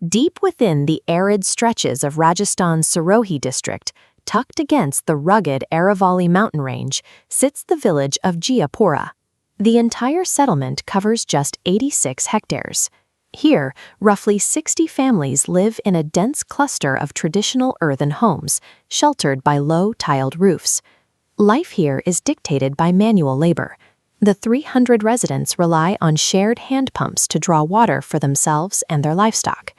Deep within the arid stretches of Rajasthan's Sirohi district, tucked against the rugged Aravalli mountain range, sits the village of Jiyapura. The entire settlement covers just 86 hectares. Here, roughly 60 families live in a dense cluster of traditional earthen homes, sheltered by low, tiled roofs. Life here is dictated by manual labor. The 300 residents rely on shared hand pumps to draw water for themselves and their livestock.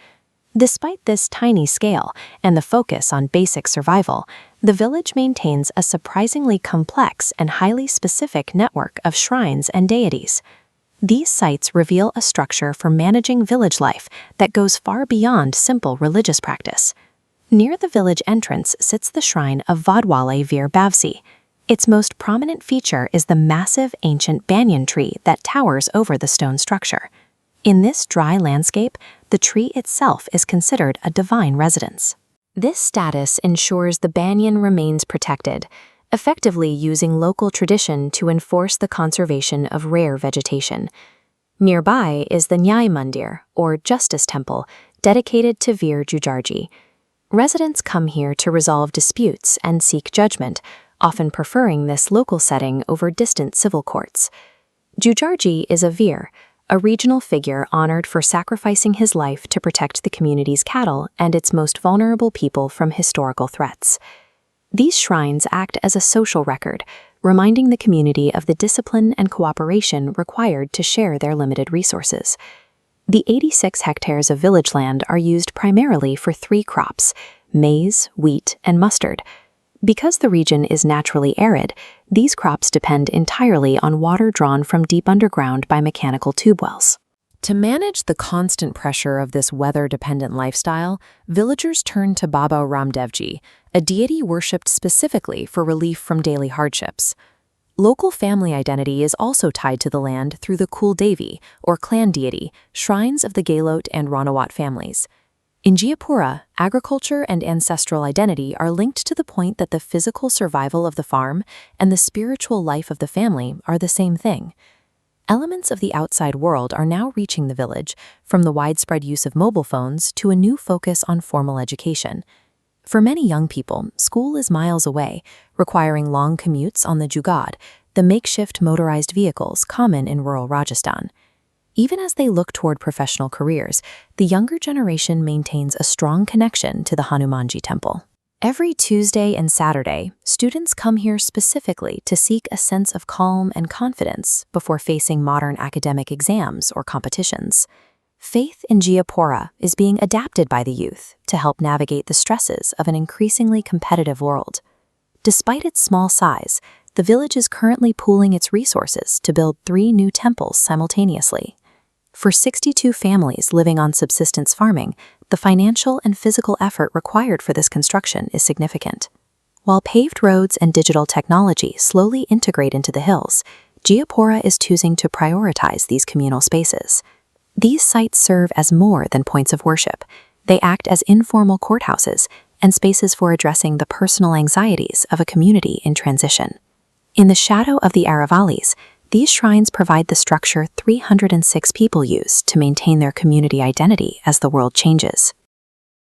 Despite this tiny scale and the focus on basic survival, the village maintains a surprisingly complex and highly specific network of shrines and deities. These sites reveal a structure for managing village life that goes far beyond simple religious practice. Near the village entrance sits the shrine of Vadwale Veer Bavsi. Its most prominent feature is the massive ancient banyan tree that towers over the stone structure. In this dry landscape, the tree itself is considered a divine residence. This status ensures the banyan remains protected, effectively using local tradition to enforce the conservation of rare vegetation. Nearby is the Nyai Mandir, or Justice Temple, dedicated to Veer Jujarji. Residents come here to resolve disputes and seek judgment, often preferring this local setting over distant civil courts. Jujarji is a Veer, a regional figure honored for sacrificing his life to protect the community's cattle and its most vulnerable people from historical threats. These shrines act as a social record, reminding the community of the discipline and cooperation required to share their limited resources. The 86 hectares of village land are used primarily for 3 crops: maize, wheat, and mustard. Because the region is naturally arid, these crops depend entirely on water drawn from deep underground by mechanical tube wells. To manage the constant pressure of this weather-dependent lifestyle, villagers turn to Baba Ramdevji, a deity worshipped specifically for relief from daily hardships. Local family identity is also tied to the land through the Kul Devi, or clan deity, shrines of the Gailot and Ranawat families. In Jiyapura, agriculture and ancestral identity are linked to the point that the physical survival of the farm and the spiritual life of the family are the same thing. Elements of the outside world are now reaching the village, from the widespread use of mobile phones to a new focus on formal education. For many young people, school is miles away, requiring long commutes on the Jugad, the makeshift motorized vehicles common in rural Rajasthan. Even as they look toward professional careers, the younger generation maintains a strong connection to the Hanumanji temple. Every Tuesday and Saturday, students come here specifically to seek a sense of calm and confidence before facing modern academic exams or competitions. Faith in Jiyapura is being adapted by the youth to help navigate the stresses of an increasingly competitive world. Despite its small size, the village is currently pooling its resources to build 3 new temples simultaneously. For 62 families living on subsistence farming, the financial and physical effort required for this construction is significant. While paved roads and digital technology slowly integrate into the hills, Jiyapura is choosing to prioritize these communal spaces. These sites serve as more than points of worship. They act as informal courthouses and spaces for addressing the personal anxieties of a community in transition. In the shadow of the Aravallis, these shrines provide the structure 306 people use to maintain their community identity as the world changes.